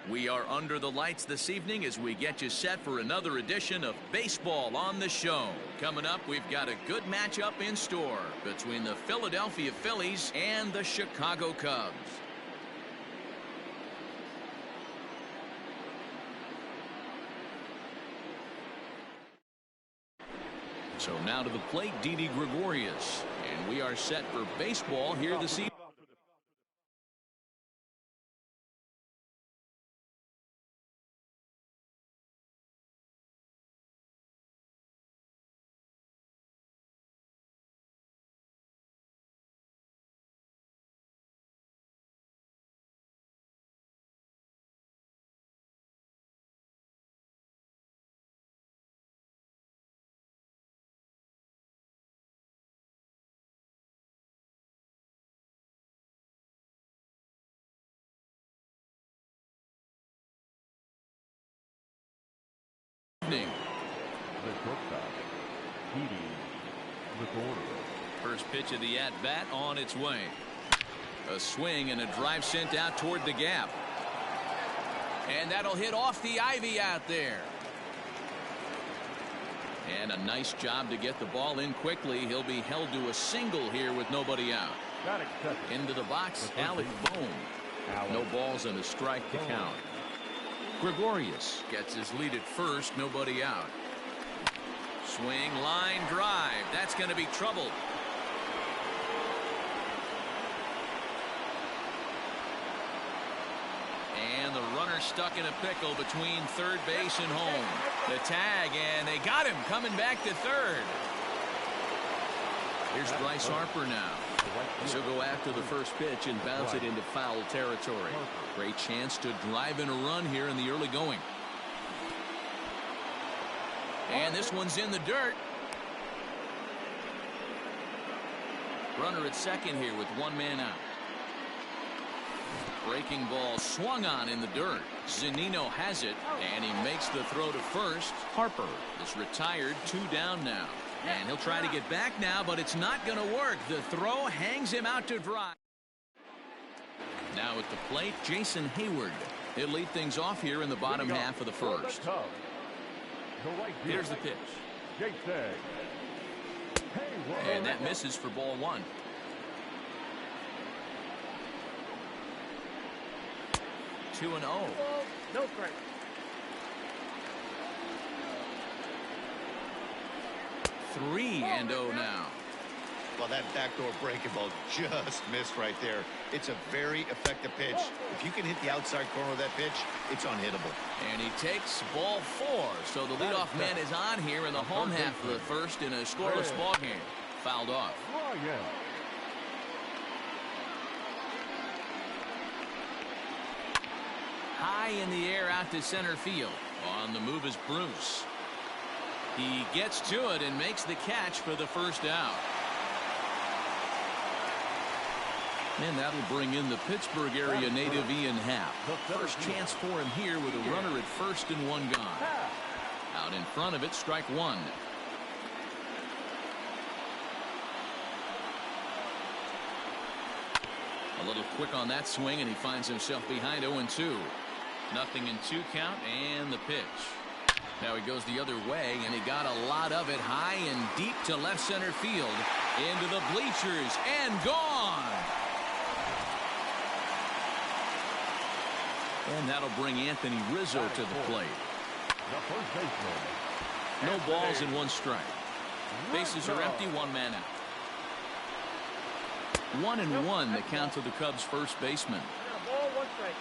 We are under the lights this evening as we get you set for another edition of Baseball on the Show. Coming up, we've got a good matchup in store between the Philadelphia Phillies and the Chicago Cubs. So now to the plate, Didi Gregorius, and we are set for baseball here this evening. First pitch of the at-bat on its way. A swing and a drive sent out toward the gap. And that'll hit off the ivy out there. And a nice job to get the ball in quickly. He'll be held to a single here with nobody out. Into the box, Alec Bohm. No balls and a strike to count. Gregorius gets his lead at first, nobody out. Swing, line, drive. That's going to be trouble. And the runner stuck in a pickle between third base and home. The tag, and they got him coming back to third. Here's Bryce Harper now. He'll go after the first pitch and bounce it into foul territory. Great chance to drive in a run here in the early going. And this one's in the dirt. Runner at second here with one man out. Breaking ball swung on in the dirt. Zunino has it, and he makes the throw to first. Harper is retired, 2 down now. And he'll try to get back now, but it's not going to work. The throw hangs him out to dry. Now at the plate, Jason Hayward. He'll lead things off here in the bottom half of the first. Here's the pitch. And that misses for ball 1. Two and 0. No strike. 3 and 0 now. Well, that backdoor breaking ball just missed right there. It's a very effective pitch. If you can hit the outside corner of that pitch, it's unhittable. And he takes ball 4. So the leadoff man is on here in the home half of the first in a scoreless ball game. Fouled off. High in the air out to center field. On the move is Bruce. He gets to it and makes the catch for the first out. And that'll bring in the Pittsburgh area native Ian Happ. First chance for him here with a runner at first and 1 gone. Out in front of it, strike 1. A little quick on that swing, and he finds himself behind 0-2. 0-2 count, and the pitch. Now he goes the other way, and he got a lot of it high and deep to left center field. Into the bleachers, and gone. And that'll bring Anthony Rizzo to the plate. No balls and 1 strike. Bases are empty, 1 man out. 1-1 the count to the Cubs' first baseman. Ball, 1 strike.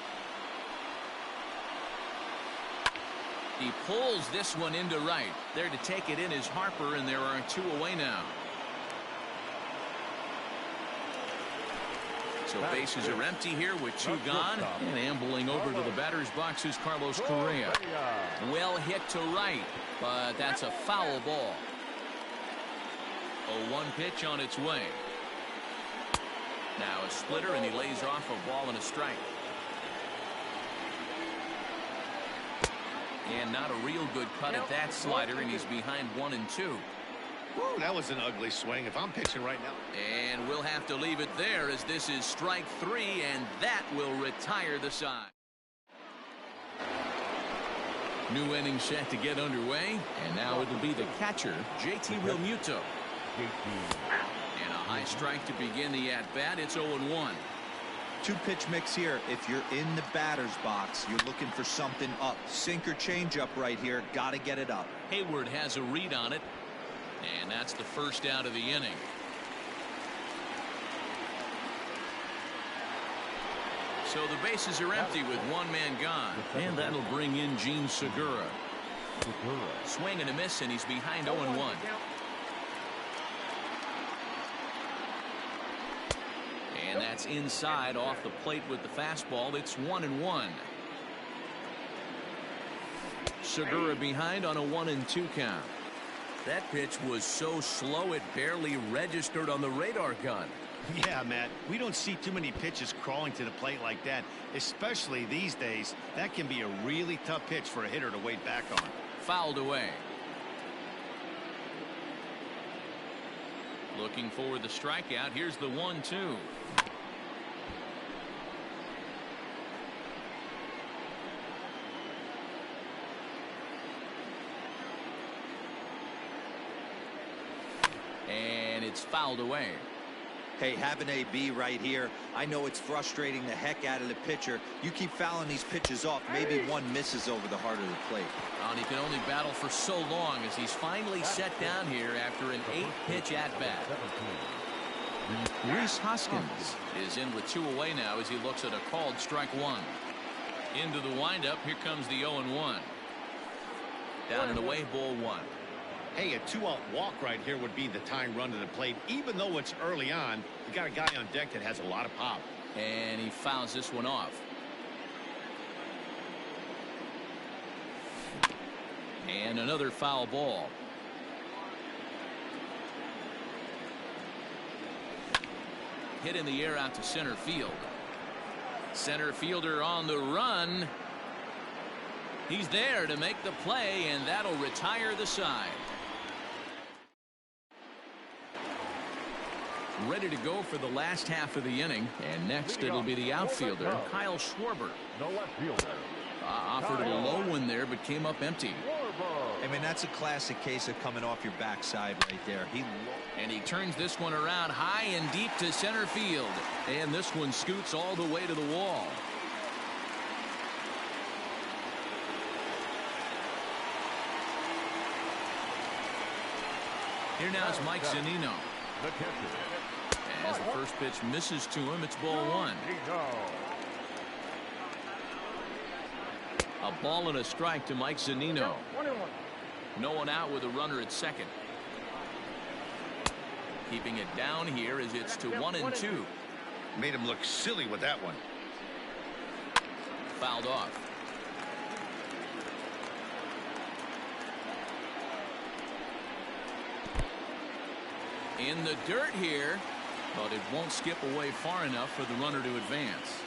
He pulls this one into right. There to take it in is Harper, and there are 2 away now. So bases are empty here with 2 gone. And ambling over to the batter's box is Carlos Correa. Well hit to right, but that's a foul ball. A 1 pitch on its way. Now a splitter, and he lays off a ball and a strike. And not a real good cut at that slider, and he's behind 1-2. Whoa, that was an ugly swing if I'm pitching right now. And we'll have to leave it there as this is strike 3, and that will retire the side. New inning set to get underway, and now it'll be the catcher, JT Realmuto. And a high strike to begin the at-bat. It's 0-1. Two-pitch mix here. If you're in the batter's box, you're looking for something up. Sinker changeup right here. Got to get it up. Hayward has a read on it, and that's the first out of the inning. So the bases are empty with one man gone, and that'll bring in Gene Segura. Swing and a miss, and he's behind 0-1. And that's inside off the plate with the fastball. It's 1-1. Segura behind on a 1-2 count. That pitch was so slow it barely registered on the radar gun. Yeah, Matt, we don't see too many pitches crawling to the plate like that, especially these days. That can be a really tough pitch for a hitter to wait back on. Fouled away. Looking for the strikeout. Here's the 1-2. And it's fouled away. Hey, have an AB right here. I know it's frustrating the heck out of the pitcher. You keep fouling these pitches off. Maybe one misses over the heart of the plate. And he can only battle for so long as he's finally set down here after an 8-pitch at-bat. Rhys Hoskins is in with 2 away now as he looks at a called strike 1. Into the windup. Here comes the 0-1. Down and away, ball 1. Hey, a 2-out walk right here would be the tying run to the plate. Even though it's early on, you got a guy on deck that has a lot of pop. And he fouls this one off. And another foul ball. Hit in the air out to center field. Center fielder on the run. He's there to make the play, and that'll retire the side. Ready to go for the last half of the inning, and next it'll be the outfielder, Kyle Schwarber. The left fielder. Offered a low one there, but came up empty. I mean, that's a classic case of coming off your backside right there. And he turns this one around high and deep to center field. And this one scoots all the way to the wall. Here now is Mike Zunino. The catcher. As the first pitch misses to him, it's ball 1. A ball and a strike to Mike Zunino. No one out with a runner at second. Keeping it down here as it's to 1-2. Made him look silly with that one. Fouled off. In the dirt here, but it won't skip away far enough for the runner to advance.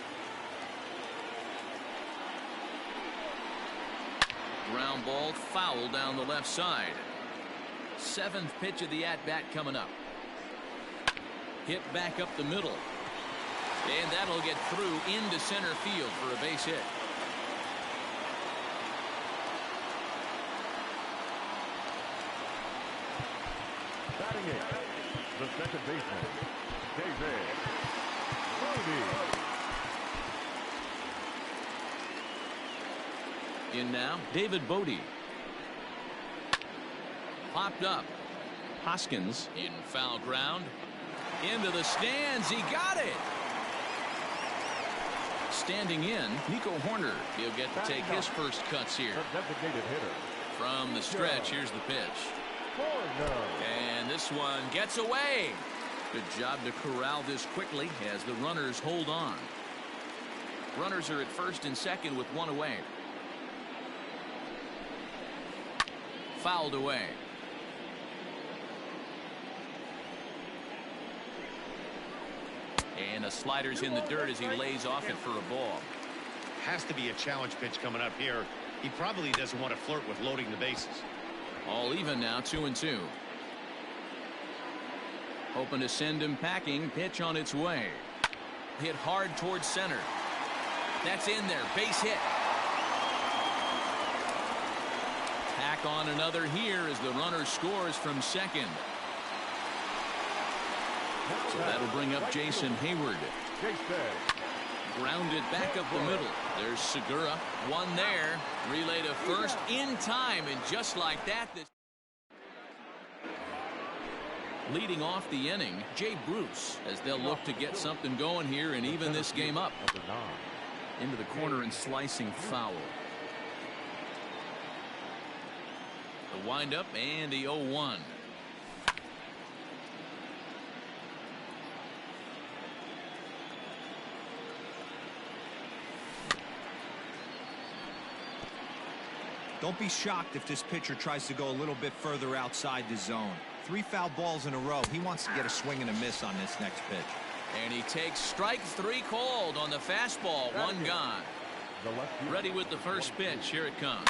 Ground ball foul down the left side. 7th pitch of the at-bat coming up. Hit back up the middle. And that'll get through into center field for a base hit. Batting it. The second baseman, David Bodie. In now, David Bodie. Popped up. Hoskins in foul ground. Into the stands. He got it. Standing in, Nico Horner. He'll get to take his first cuts here. The designated hitter. From the stretch, here's the pitch. And this one gets away. Good job to corral this quickly as the runners hold on. Runners are at first and second with 1 away. Fouled away. And a slider's in the dirt as he lays off it for a ball. Has to be a challenge pitch coming up here. He probably doesn't want to flirt with loading the bases. All even now, 2-2. Hoping to send him packing. Pitch on its way. Hit hard towards center. That's in there. Base hit. Tack on another here as the runner scores from second. So that'll bring up Jason Hayward. Grounded back up the middle. There's Segura. One there. Relay to first in time. And just like that, leading off the inning, Jay Bruce, as they'll look to get something going here and even this game up. Into the corner and slicing foul. The windup and the 0-1. Don't be shocked if this pitcher tries to go a little bit further outside the zone. 3 foul balls in a row. He wants to get a swing and a miss on this next pitch. And he takes strike 3 called on the fastball. 1 gone. Ready with the first pitch. Here it comes.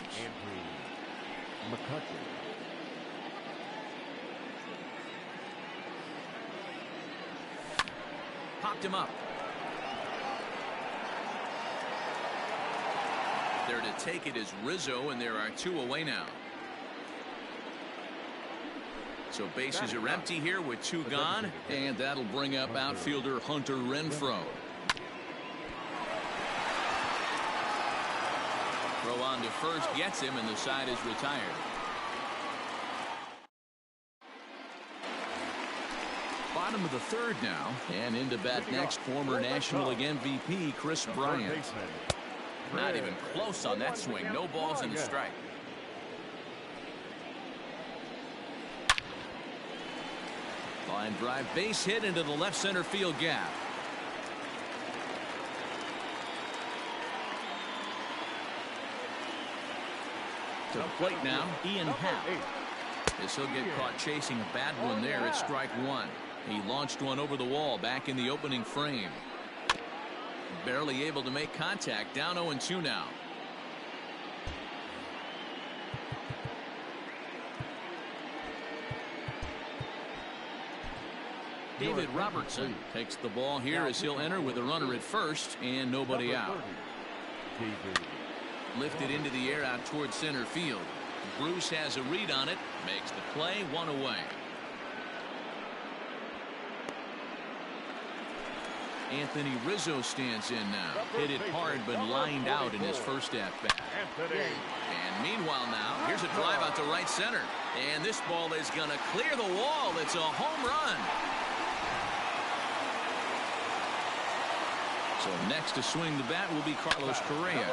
Popped him up. There to take it is Rizzo, and there are 2 away now. So bases are empty here with 2 gone, and that'll bring up outfielder Hunter Renfroe. Throw on to first gets him, and the side is retired. Bottom of the 3rd now, and into bat next, former National League MVP Chris Bryant. Not even close on that swing. No balls and a strike. Line drive, base hit into the left center field gap. To the plate now, Ian Happ. As he'll get caught chasing a bad one there at strike 1. He launched one over the wall back in the opening frame. Barely able to make contact. Down 0-2 now. David Robertson takes the ball here as he'll enter with a runner at first and nobody out. Lifted into the air out towards center field. Bruce has a read on it. Makes the play. 1 away. Anthony Rizzo stands in now. Hit it hard but lined out in his first at-bat. And meanwhile now, here's a drive out to right center. And this ball is going to clear the wall. It's a home run. So next to swing the bat will be Carlos Correa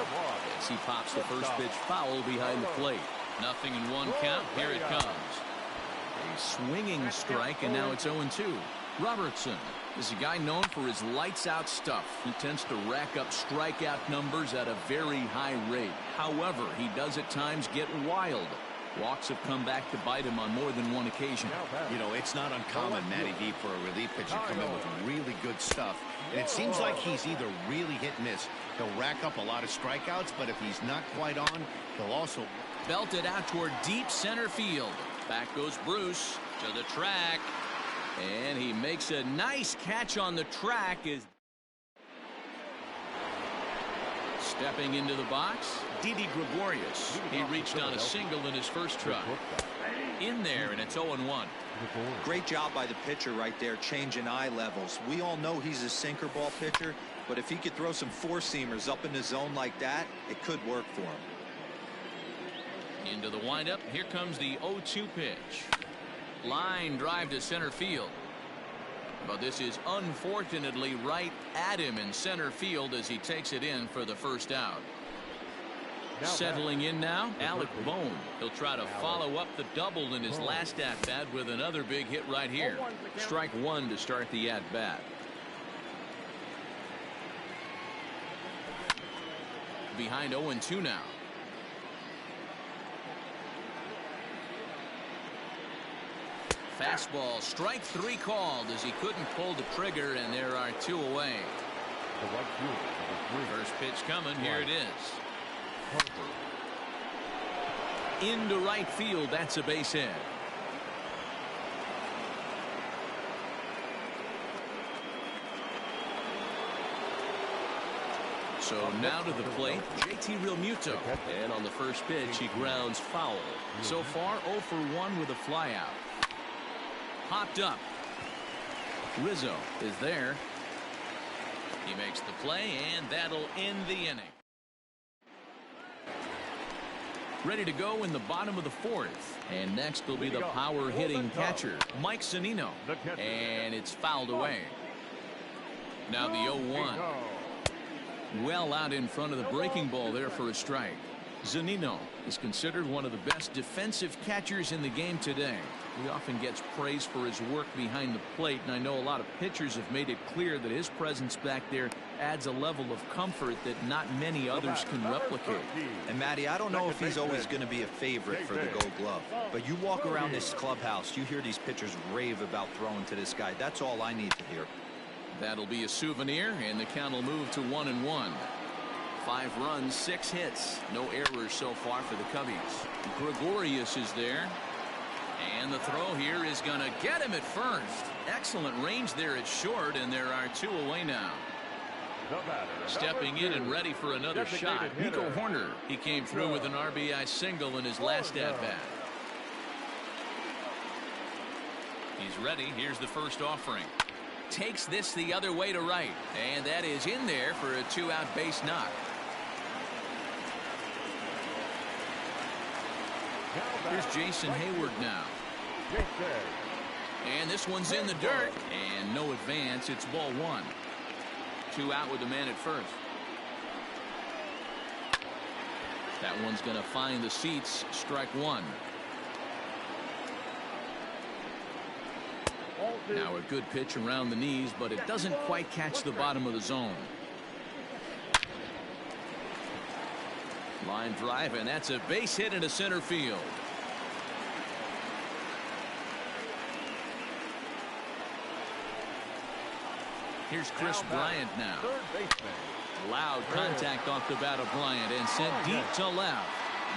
as he pops the first pitch foul behind the plate. 0-1 count. Here it comes. A swinging strike, and now it's 0-2. Robertson is a guy known for his lights-out stuff. He tends to rack up strikeout numbers at a very high rate. However, he does at times get wild. Walks have come back to bite him on more than one occasion. You know, it's not uncommon, Matty D, for a relief pitcher to come in with really good stuff. And it seems like he's either really hit and miss. He'll rack up a lot of strikeouts, but if he's not quite on, he'll also belted out toward deep center field. Back goes Bruce to the track. And he makes a nice catch on the track. Stepping into the box, Didi Gregorius. He reached on a single in his first try. In there, and it's 0-1. Great job by the pitcher right there, changing eye levels. We all know he's a sinker ball pitcher, but if he could throw some four-seamers up in the zone like that, it could work for him. Into the windup. Here comes the 0-2 pitch. Line drive to center field. But this is unfortunately right at him in center field as he takes it in for the first out. Settling in now, Alec Bohm. He'll try to follow up the double in his last at-bat with another big hit right here. Strike one to start the at-bat. Behind 0-2 now. Fastball, strike three called as he couldn't pull the trigger, and there are two away. First pitch coming, here it is. Into right field, that's a base hit. So now to the plate, JT Realmuto. And on the first pitch, he grounds foul. So far, 0 for 1 with a flyout. Popped up. Rizzo is there. He makes the play, and that'll end the inning. Ready to go in the bottom of the fourth. And next will be the power-hitting catcher, Mike Zunino. And it's fouled away. Now the 0-1. Well out in front of the breaking ball there for a strike. Zunino is considered one of the best defensive catchers in the game today. He often gets praise for his work behind the plate, and I know a lot of pitchers have made it clear that his presence back there adds a level of comfort that not many others can replicate. And Matty, I don't know if he's always going to be a favorite for the Gold Glove, but you walk around this clubhouse, you hear these pitchers rave about throwing to this guy. That's all I need to hear. That'll be a souvenir, and the count will move to 1-1. 5 runs, 6 hits. No errors so far for the Cubbies. Gregorius is there. And the throw here is going to get him at first. Excellent range there at short, and there are 2 away now. Stepping in and ready for another shot, Nico Horner. He came through with an RBI single in his last at-bat. He's ready. Here's the first offering. Takes this the other way to right, and that is in there for a 2-out base knock. Here's Jason Hayward now. And this one's in the dirt, and no advance. It's ball 1. 2 out with the man at first. That one's going to find the seats. Strike 1. Now a good pitch around the knees, but it doesn't quite catch the bottom of the zone. Line drive, and that's a base hit into center field. Here's Chris Bryant now. Loud contact off the bat of Bryant and sent deep to left.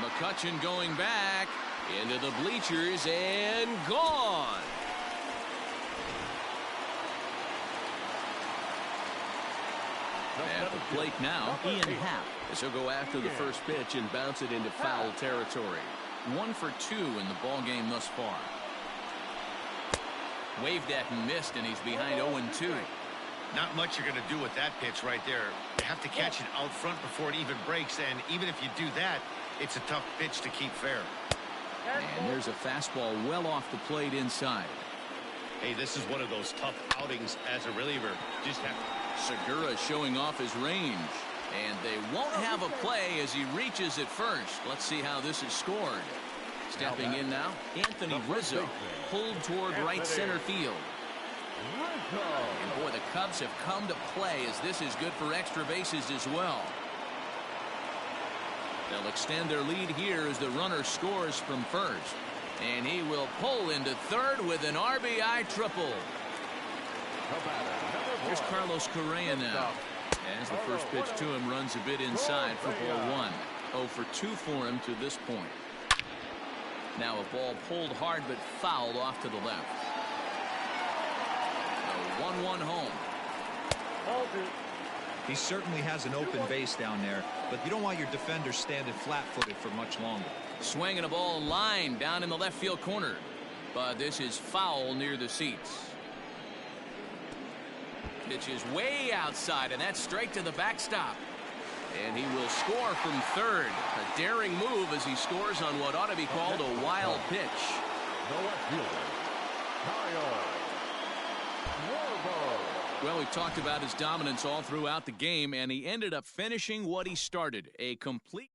McCutchen going back into the bleachers and gone. At the plate now, Ian Happ. This will go after the first pitch and bounce it into foul territory. 1 for 2 in the ball game thus far. Waved at and missed, and he's behind 0-2. Not much you're going to do with that pitch right there. You have to catch it out front before it even breaks, and even if you do that, it's a tough pitch to keep fair. And there's a fastball well off the plate inside. Hey, this is one of those tough outings as a reliever. Just have Segura showing off his range, and they won't have a play as he reaches at first. Let's see how this is scored. Stepping in now, Anthony Rizzo, pulled toward right center field. And boy, the Cubs have come to play as this is good for extra bases as well. They'll extend their lead here as the runner scores from first, and he will pull into third with an RBI triple. Here's Carlos Correa now. As the first pitch to him runs a bit inside for ball 1. 0 for 2 for him to this point. Now a ball pulled hard but fouled off to the left. A 1-1 home. He certainly has an open base down there, but you don't want your defender standing flat-footed for much longer. Swinging a ball line down in the left field corner, but this is foul near the seats. Pitch is way outside, and that's straight to the backstop. And he will score from third. A daring move as he scores on what ought to be called a wild pitch. Well, we've talked about his dominance all throughout the game, and he ended up finishing what he started. A complete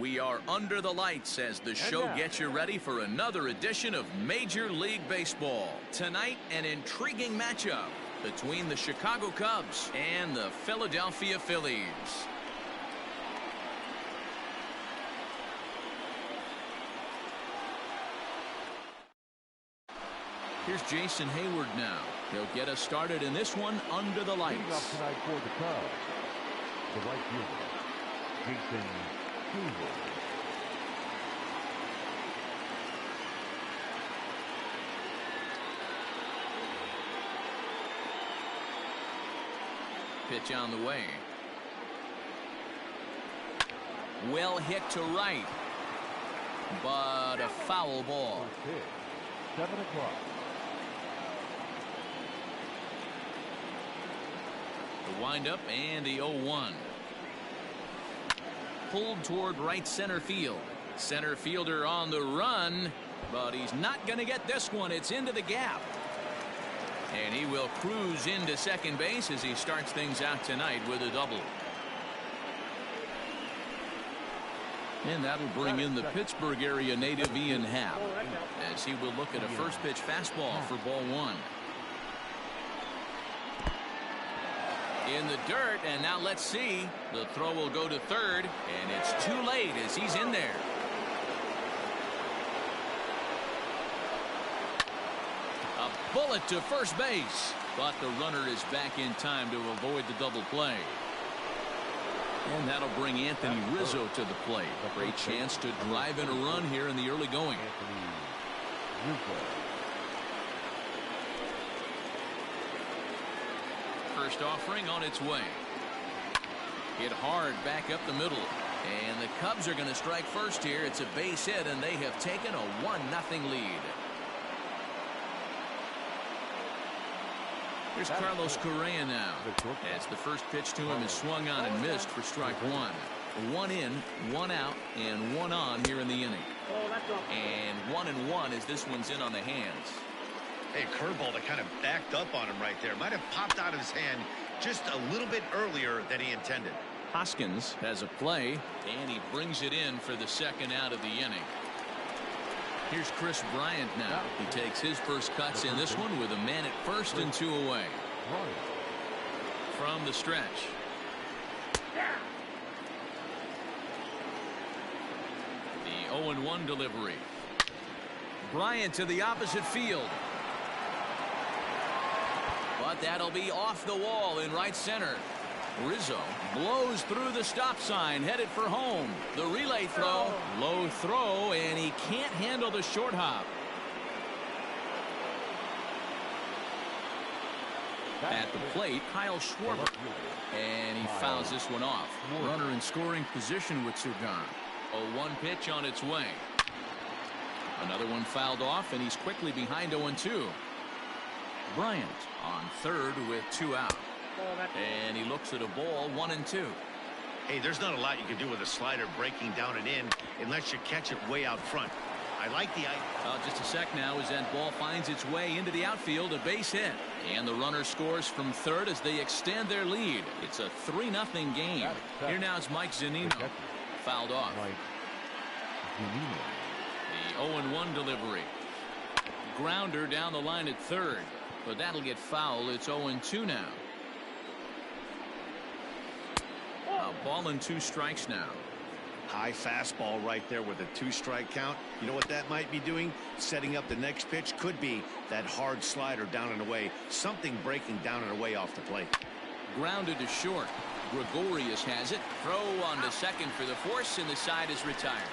We are under the lights as the show gets you ready for another edition of Major League Baseball. Tonight, an intriguing matchup between the Chicago Cubs and the Philadelphia Phillies. Here's Jason Hayward now. He'll get us started in this one under the lights. Leading off tonight for the Cubs, the right fielder, Jason Hayward. Pitch on the way. Well hit to right, but a foul ball. 7 o'clock. The windup and the 0-1. Pulled toward right center field. Center fielder on the run, but he's not going to get this one. It's into the gap. And he will cruise into second base as he starts things out tonight with a double. And that'll bring in the Pittsburgh area native Ian Happ as he will look at a first pitch fastball for ball one. In the dirt, and now let's see. The throw will go to third, and it's too late as he's in there. A bullet to first base, but the runner is back in time to avoid the double play. And that'll bring Anthony Rizzo to the plate. Great chance to drive in a run here in the early going. First offering on its way. Hit hard back up the middle. And the Cubs are going to strike first here. It's a base hit, and they have taken a 1-0 lead. Here's Carlos Correa now, as the first pitch to him is swung on and missed for strike one. 1 in, 1 out, and 1 on here in the inning. And 1-1 as this one's in on the hands. Hey, curveball that kind of backed up on him right there. Might have popped out of his hand just a little bit earlier than he intended. Hoskins has a play, and he brings it in for the second out of the inning. Here's Chris Bryant now. He takes his first cuts in this one with a man at first and 2 away. From the stretch. The 0-1 delivery. Bryant to the opposite field. But that'll be off the wall in right center. Rizzo blows through the stop sign, headed for home. The relay throw, low throw, and he can't handle the short hop. At the plate, Kyle Schwarber, and he fouls this one off. Runner in scoring position with two gone. A 1 pitch on its way. Another one fouled off, and he's quickly behind 0-2. Bryant on third with 2 out. And he looks at a ball 1-2. Hey, there's not a lot you can do with a slider breaking down and in unless you catch it way out front. I like the idea. Just a sec now as that ball finds its way into the outfield, a base hit. And the runner scores from third as they extend their lead. It's a 3-0 game. Here now is Mike Zunino. Fouled off. The 0-1 delivery. Grounder down the line at third. But that'll get foul. It's 0-2 now. A ball and 2 strikes now. High fastball right there with a 2-strike count. You know what that might be doing? Setting up the next pitch. Could be that hard slider down and away. Something breaking down and away off the plate. Grounded to short. Gregorius has it. Throw on to second for the force, and the side is retired.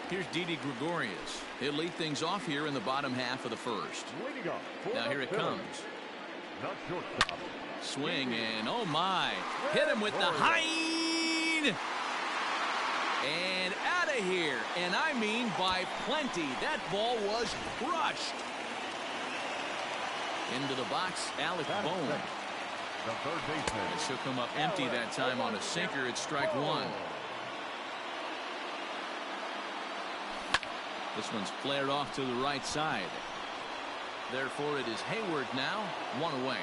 Here's Didi Gregorius. He'll lead things off here in the bottom half of the first. Now here it comes. Swing and oh my. Hit him with the Hind. And out of here. And I mean by plenty. That ball was crushed. Into the box, Alec Bohm. The third baseman. This will come up empty that time on a sinker. It's strike one. This one's flared off to the right side. Therefore, it is Hayward now, one away.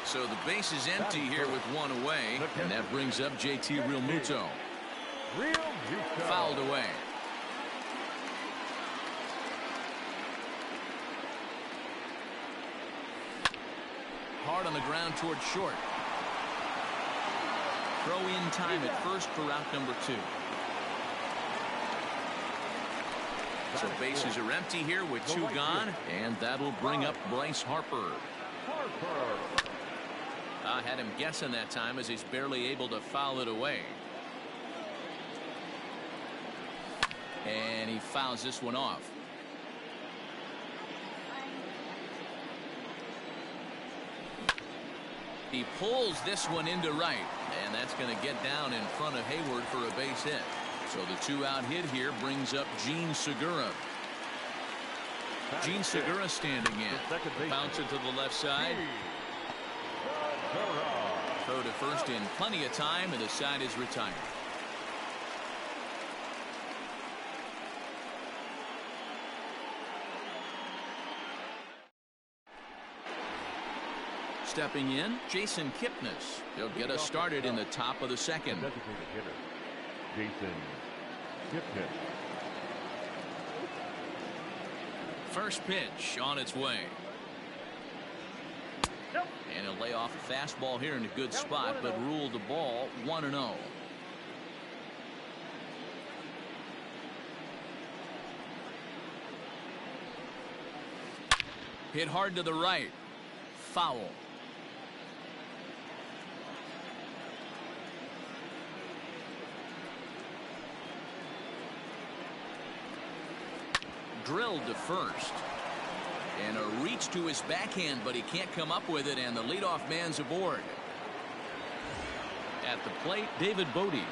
So the base is empty here with one away, and that brings up JT Realmuto. Fouled away. Hard on the ground towards short. Throw in time at first for route number 2. So bases are empty here with 2 gone, and that'll bring up Bryce Harper. I had him guessing that time as he's barely able to foul it away. And he fouls this one off. He pulls this one into right, and that's going to get down in front of Hayward for a base hit. So the 2-out hit here brings up Gene Segura. Gene Segura standing in. Bounce it to the left side. Throw to first in plenty of time, and the side is retired. Stepping in, Jason Kipnis. He'll get us started in the top of the second. Designated hitter, Jason Kipnis. First pitch on its way. And he'll lay off a fastball here in a good spot, but ruled the ball 1-0. Hit hard to the right. Foul. Drilled to first. And a reach to his backhand, but he can't come up with it, and the leadoff man's aboard. At the plate, David Bodie.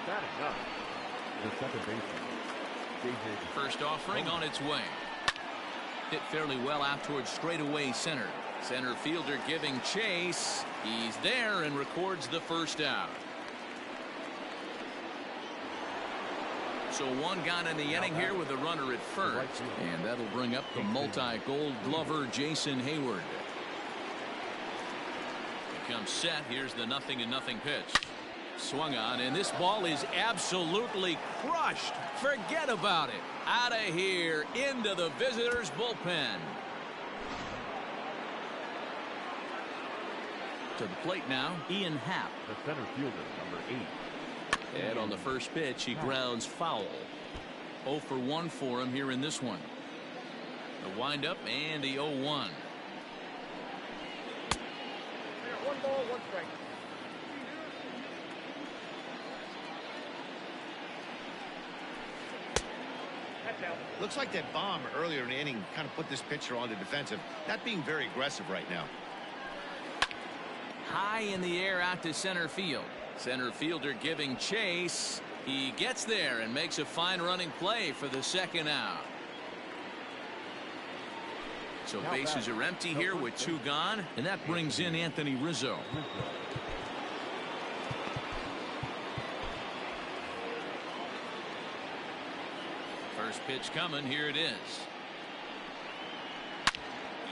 The second baseman, First offering on its way. Hit fairly well out towards straightaway center. Center fielder giving chase. He's there and records the first out. So 1 gone in the inning here with a runner at first. And that'll bring up the multi-gold glover Jason Hayward. He comes set. Here's the 0-0 pitch. Swung on, and this ball is absolutely crushed. Forget about it. Out of here into the visitors' bullpen. To the plate now, Ian Happ. the center fielder, number 8. And on the first pitch, he grounds foul. 0 for 1 for him here in this one. The windup and the 0-1. 1 ball, 1 strike. That's out. Looks like that bomb earlier in the inning kind of put this pitcher on the defensive. Not being very aggressive right now. High in the air out to center field. Center fielder giving chase. He gets there and makes a fine running play for the second out. So bases are empty here with 2 gone, and that brings in Anthony Rizzo. First pitch coming. Here it is.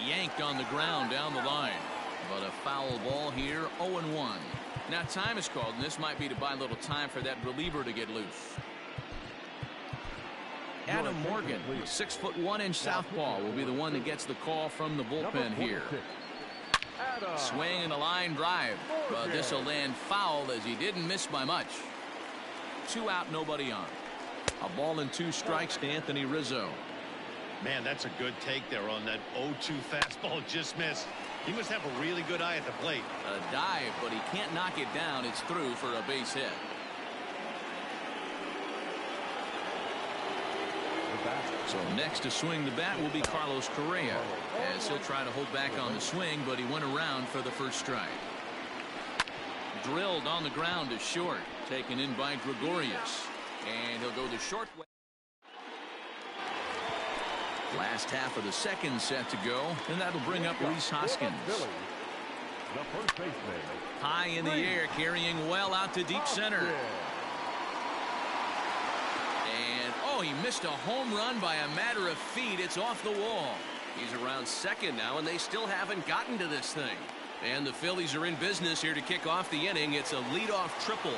Yanked on the ground down the line. But a foul ball here, 0-1. Now time is called, and this might be to buy a little time for that reliever to get loose. Adam Morgan, 6'1" southpaw, will be the one that gets the call from the bullpen here. Swing and a line drive, but this will land foul as he didn't miss by much. 2 out, nobody on. A ball and 2 strikes to Anthony Rizzo. Man, that's a good take there on that 0-2 fastball just missed. He must have a really good eye at the plate. A dive, but he can't knock it down. It's through for a base hit. So next to swing the bat will be Carlos Correa, as he'll try to hold back on the swing, but he went around for the first strike. Drilled on the ground to short, taken in by Gregorius, and he'll go the short way. Last half of the second set to go, and that'll bring up Rhys Hoskins. The first baseman. High in the air, carrying well out to deep center. And Oh, he missed a home run by a matter of feet. It's off the wall. He's around second now, and they still haven't gotten to this thing. And the Phillies are in business here to kick off the inning. It's a leadoff triple.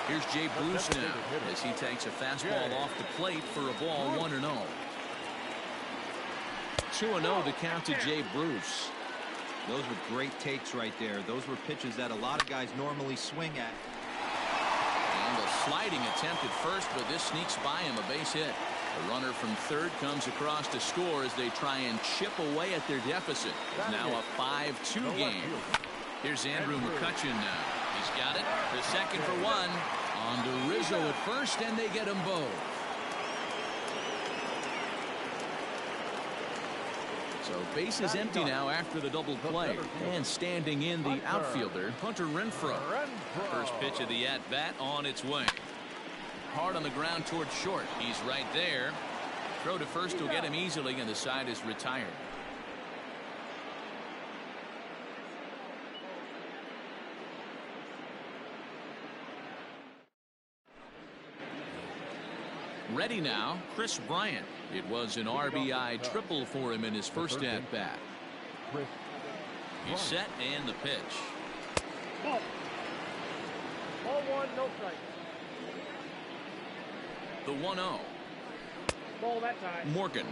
Here's Jay Bruce now as he takes a fastball off the plate for a ball 1-0. 2-0 the count to Jay Bruce. Those were great takes right there. Those were pitches that a lot of guys normally swing at. And a sliding attempt at first, but this sneaks by him, a base hit. The runner from third comes across to score as they try and chip away at their deficit. It's now a 5-2 game. Here's Andrew McCutchen now. He's got it. The second for one. On to Rizzo at first, and they get them both. So base is empty now after the double play. And standing in the outfielder, Hunter Renfroe. First pitch of the at-bat on its way. Hard on the ground towards short. He's right there. Throw to first will get him easily, and the side is retired. Ready now, Chris Bryant. It was an RBI triple for him in his first at-bat. He's set, and the pitch. Ball 1, no strike. The 1-0. Ball that time. Morgan.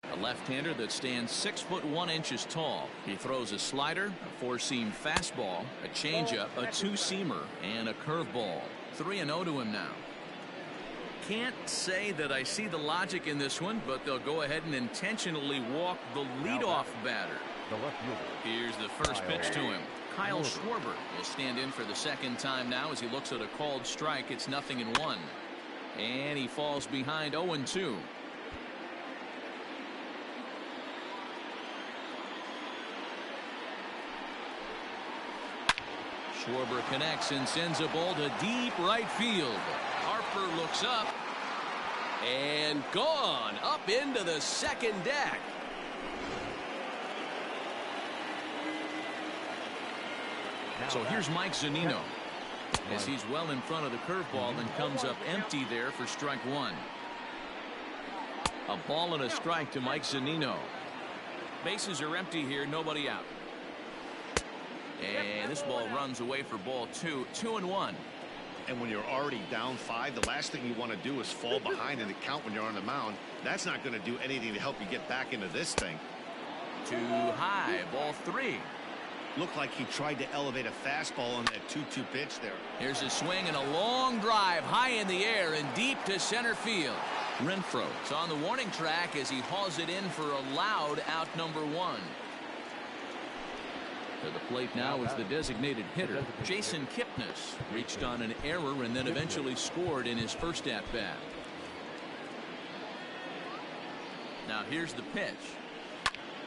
A left-hander that stands 6'1" tall. He throws a slider, a four-seam fastball, a changeup, a two-seamer, and a curveball. 3-0 to him now. Can't say that I see the logic in this one, but they'll go ahead and intentionally walk the leadoff batter. Here's the first pitch to him. Kyle Schwarber will stand in for the second time now as he looks at a called strike. It's 0-1. And he falls behind 0-2. Schwarber connects and sends a ball to deep right field. Harper looks up and gone up into the second deck. So here's Mike Zunino as he's well in front of the curveball and comes up empty there for strike one. A ball and a strike to Mike Zunino. Bases are empty here, nobody out. And this ball runs away for ball 2. 2-1. And when you're already down 5, the last thing you want to do is fall behind in the count when you're on the mound. That's not going to do anything to help you get back into this thing. Too high. Ball 3. Looked like he tried to elevate a fastball on that 2-2 pitch there. Here's a swing and a long drive high in the air and deep to center field. Renfroe is on the warning track as he hauls it in for a loud out number 1. To the plate now is the designated hitter, Jason Kipnis. Reached on an error and then eventually scored in his first at-bat. Now here's the pitch.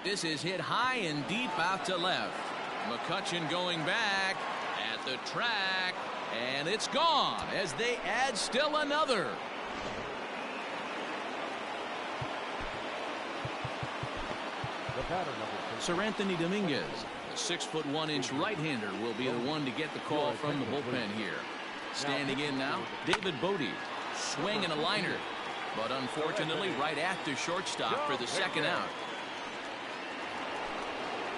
This is hit high and deep out to left. McCutchen going back at the track, and it's gone as they add still another. Sir Anthony Dominguez, a 6'1" right-hander, will be the one to get the call from the bullpen here. Standing in now, David Bodie. Swing and a liner, but unfortunately right at the shortstop for the second out.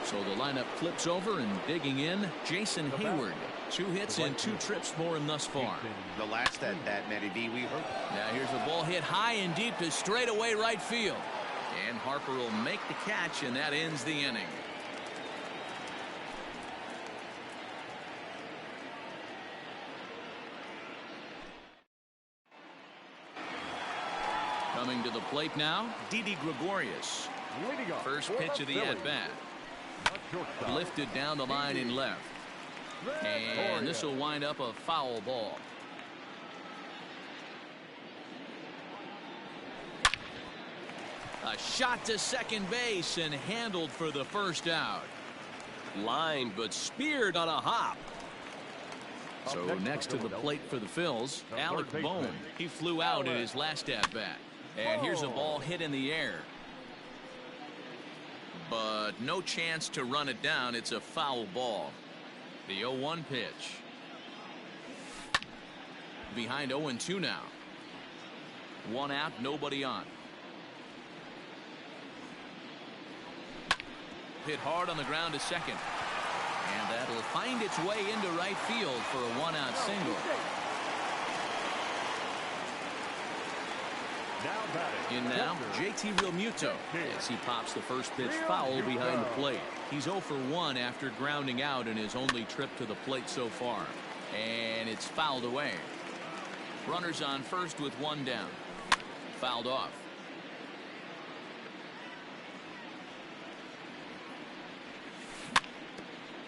So the lineup flips over, and digging in, Jason Hayward. 2 hits and 2 trips for him thus far. The last at that, Matty D, we heard. Now here's a ball hit high and deep to straightaway right field. And Harper will make the catch, and that ends the inning. Coming to the plate now, Didi Gregorius. First pitch of the at-bat. Lifted down the line in left. And this will wind up a foul ball. A shot to second base and handled for the first out. Lined but speared on a hop. So next to the plate for the Phils, Alec Bohm. He flew out in his last at-bat. And here's a ball hit in the air. But no chance to run it down. It's a foul ball. The 0-1 pitch. Behind 0-2 now. One out, nobody on. Hit hard on the ground to second. And that'll find its way into right field for a one-out single. In now, JT Realmuto as he pops the first pitch foul behind the plate. He's 0 for 1 after grounding out in his only trip to the plate so far. And it's fouled away. Runners on first with one down. Fouled off.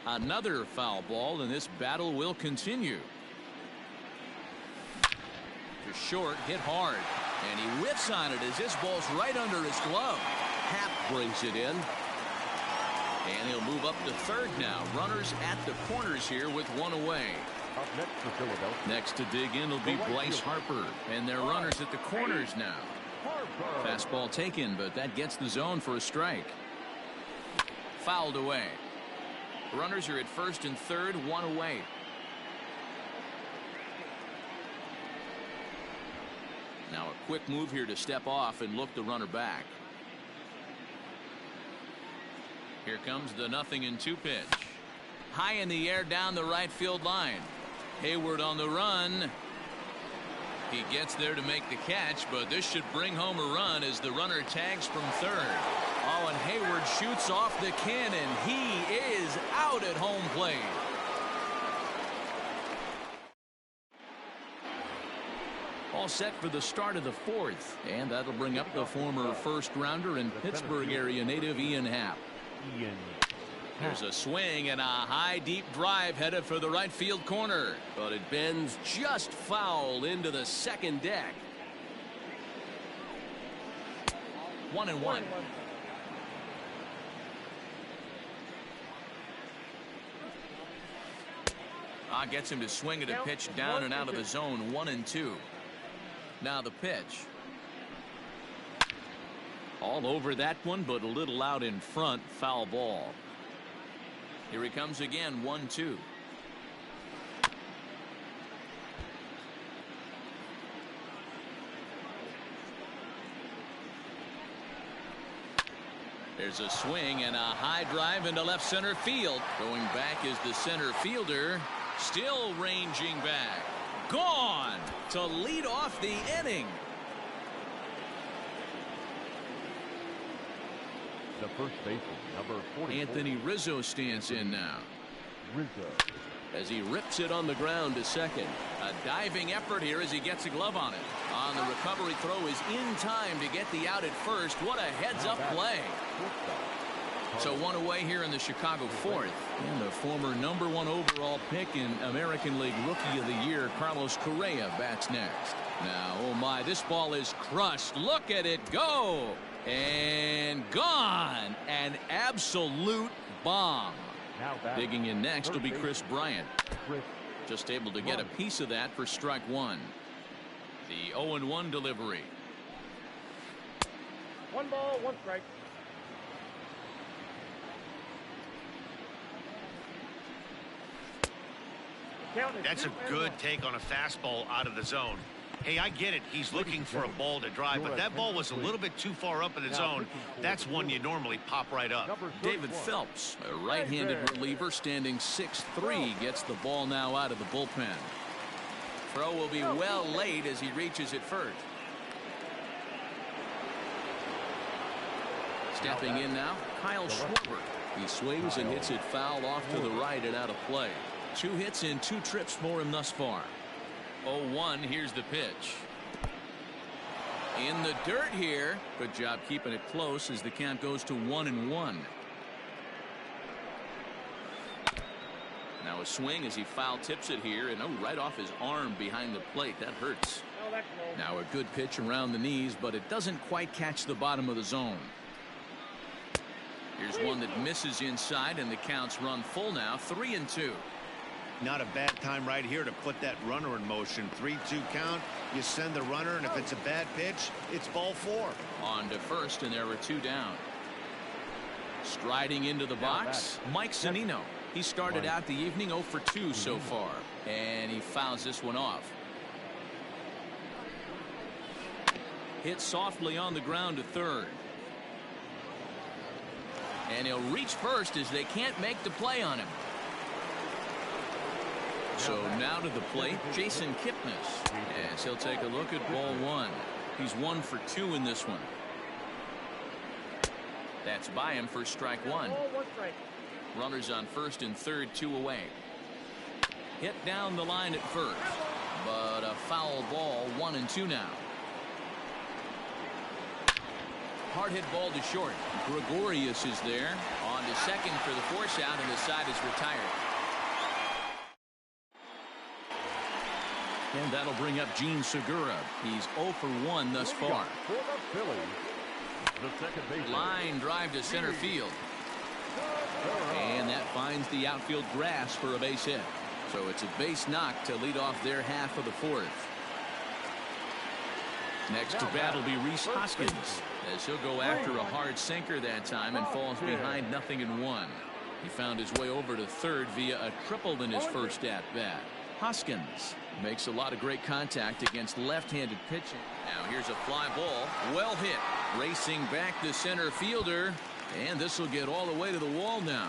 Another foul ball, and this battle will continue. To short, hit hard. And he whiffs on it as this ball's right under his glove. Happ brings it in. And he'll move up to third now. Runners at the corners here with one away. Up next for Philadelphia. Next to dig in will be Bryce Harper. And they're runners at the corners now. Fastball taken, but that gets the zone for a strike. Fouled away. Runners are at first and third, one away. Now a quick move here to step off and look the runner back. Here comes the 0-2 pitch. High in the air down the right field line. Hayward on the run. He gets there to make the catch, but this should bring home a run as the runner tags from third. Oh, and Hayward shoots off the cannon. He is out at home plate. All set for the start of the fourth, and that'll bring up the former first-rounder and Pittsburgh area native Ian Happ. There's a swing and a high deep drive headed for the right field corner, but it bends just foul into the second deck. 1-1. Gets him to swing at a pitch down and out of the zone. 1-2. Now the pitch. All over that one, but a little out in front. Foul ball. Here he comes again. 1-2. There's a swing and a high drive into left center field. Going back is the center fielder. Still ranging back. Gone to lead off the inning. The first baseman, number 44. Anthony Rizzo stands in now. Rizzo. As he rips it on the ground to second. A diving effort here as he gets a glove on it. On the recovery throw is in time to get the out at first. What a heads-up play. So one away here in the Chicago fourth. And the former #1 overall pick in American League Rookie of the Year, Carlos Correa, bats next. Now, oh my, this ball is crushed. Look at it go. And gone. An absolute bomb. Digging in next will be Chris Bryant. Just able to get a piece of that for strike one. The 0-1 delivery. 1 ball, 1 strike. That's a good take on a fastball out of the zone. Hey, I get it. He's looking for a ball to drive, but that ball was a little bit too far up in the zone. That's one you normally pop right up. David Phelps, a right-handed reliever standing 6'3", gets the ball now out of the bullpen. Throw will be well late as he reaches it first. Stepping in now, Kyle Schwarber. He swings and hits it foul off to the right and out of play. 2 hits in 2 trips for him thus far. 0-1, here's the pitch. In the dirt here. Good job keeping it close as the count goes to 1-1. Now a swing as he foul tips it here, and right off his arm behind the plate. That hurts. Now a good pitch around the knees, but it doesn't quite catch the bottom of the zone. Here's one that misses inside, and the count's run full now. 3-2. Not a bad time right here to put that runner in motion. 3-2 count. You send the runner, and if it's a bad pitch, it's ball 4. On to first, and there were 2 down. Striding into the box, Mike Zunino. He started out the evening 0 for 2 so far, and he fouls this one off. Hit softly on the ground to third. And he'll reach first as they can't make the play on him. So now to the plate, Jason Kipnis, as he'll take a look at ball one. He's 1 for 2 in this one. That's by him for strike one. Runners on first and third, 2 away. Hit down the line at first, but a foul ball, 1-2 now. Hard hit ball to short. Gregorius is there on to second for the force out, and the side is retired. And that'll bring up Gene Segura. He's 0 for 1 thus far. For the Phillies, the second baseman. Line drive to center field. And that finds the outfield grass for a base hit. So it's a base knock to lead off their half of the fourth. Next to bat will be Rhys Hoskins, as he'll go after a hard sinker that time and falls behind 0-1. He found his way over to third via a triple in his first at bat. Hoskins makes a lot of great contact against left-handed pitching. Now here's a fly ball, well hit, racing back the center fielder, and this will get all the way to the wall now.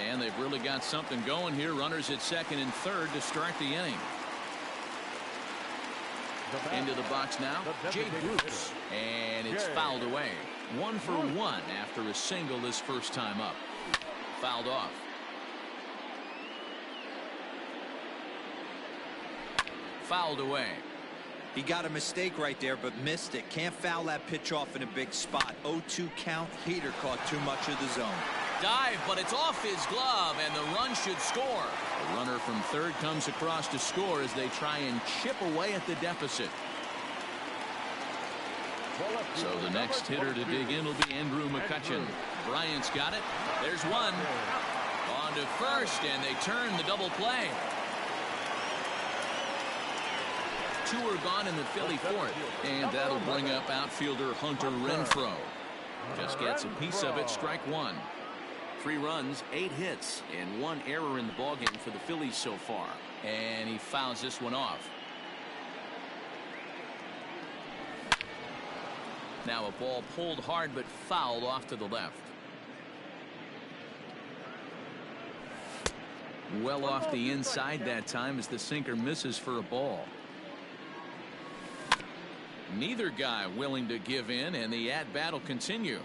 And they've really got something going here. Runners at second and third to start the inning. Into the box now, Jay Bruce, and it's fouled away. 1 for 1 after a single his first time up. Fouled off. Fouled away. He got a mistake right there, but missed it. Can't foul that pitch off in a big spot. 0-2 count. Heater caught too much of the zone. Dive, but it's off his glove, and the run should score. The runner from third comes across to score as they try and chip away at the deficit. So the next hitter to dig in will be Andrew McCutchen. Bryant's got it. There's one. On to first, and they turn the double play. 2 are gone in the Philly fourth, and that'll bring up outfielder Hunter Renfroe. Just gets a piece of it, strike one. 3 runs, 8 hits, and 1 error in the ballgame for the Phillies so far. And he fouls this one off. Now a ball pulled hard but fouled off to the left. Well off the inside that time as the sinker misses for a ball. Neither guy willing to give in, and the at-bat will continue.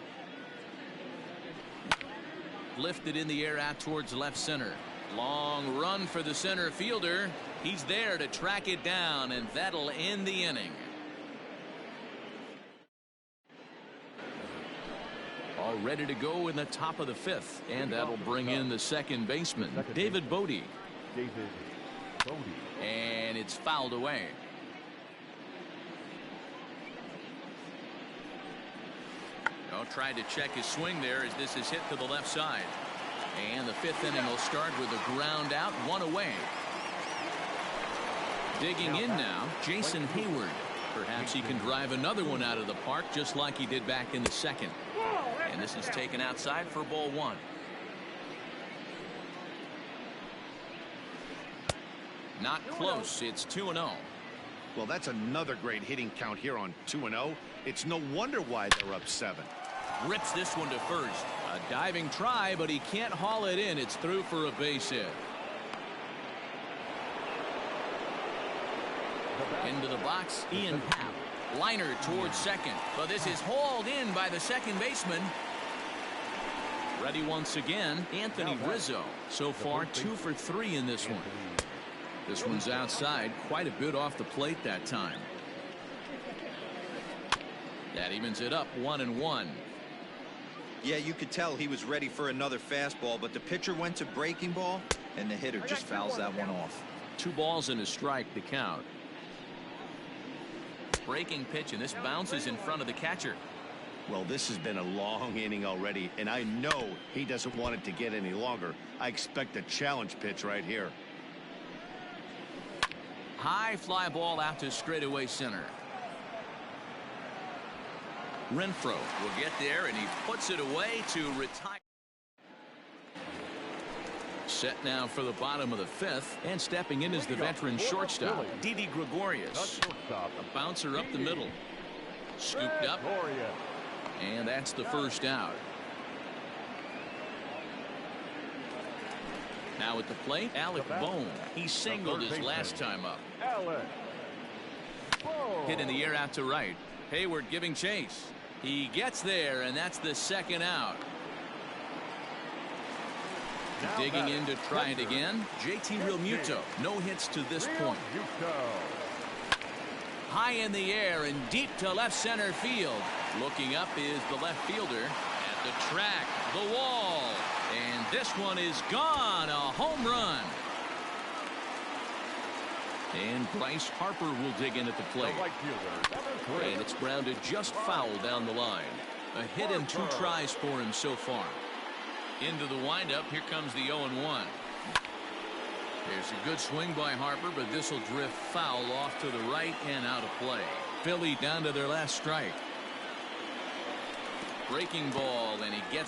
Lifted in the air out towards left center. Long run for the center fielder. He's there to track it down, and that'll end the inning. All ready to go in the top of the 5th, and that'll bring in the second baseman, David Bodie. And it's fouled away. Tried to check his swing there as this is hit to the left side. And the 5th inning will start with a ground out, 1 away. Digging in now, Jason Hayward. Perhaps he can drive another one out of the park just like he did back in the second. And this is taken outside for ball 1. Not close. It's 2-0. Well, that's another great hitting count here on 2-0. It's no wonder why they're up 7. Rips this one to first. A diving try, but he can't haul it in. It's through for a base hit. Into the box, Ian Happ. Liner towards second, but this is hauled in by the second baseman. Ready once again, Anthony Rizzo. So far 2 for 3 in this one. This one's outside, quite a bit off the plate that time. That evens it up, 1-1. Yeah, you could tell he was ready for another fastball, but the pitcher went to breaking ball, and the hitter just fouls that one off. 2 balls and a strike to count. Breaking pitch, and this bounces in front of the catcher. Well, this has been a long inning already, and I know he doesn't want it to get any longer. I expect a challenge pitch right here. High fly ball out to straightaway center. Renfroe will get there, and he puts it away to retire. Set now for the bottom of the 5th, and stepping in is the veteran shortstop, Didi Gregorius. A bouncer up the middle. Scooped up, and that's the first out. Now at the plate, Alec Bohm. He singled his last time up. Hit in the air out to right. Hayward giving chase. He gets there, and that's the second out. Digging in to try it again, JT Realmuto. No hits to this point. High in the air and deep to left center field. Looking up is the left fielder. At the track, the wall. And this one is gone. A home run. And Bryce Harper will dig in at the plate. And it's grounded just foul down the line. A hit and 2 tries for him so far. Into the windup. Here comes the 0-1. There's a good swing by Harper, but this will drift foul off to the right and out of play. Philly down to their last strike. Breaking ball, and he gets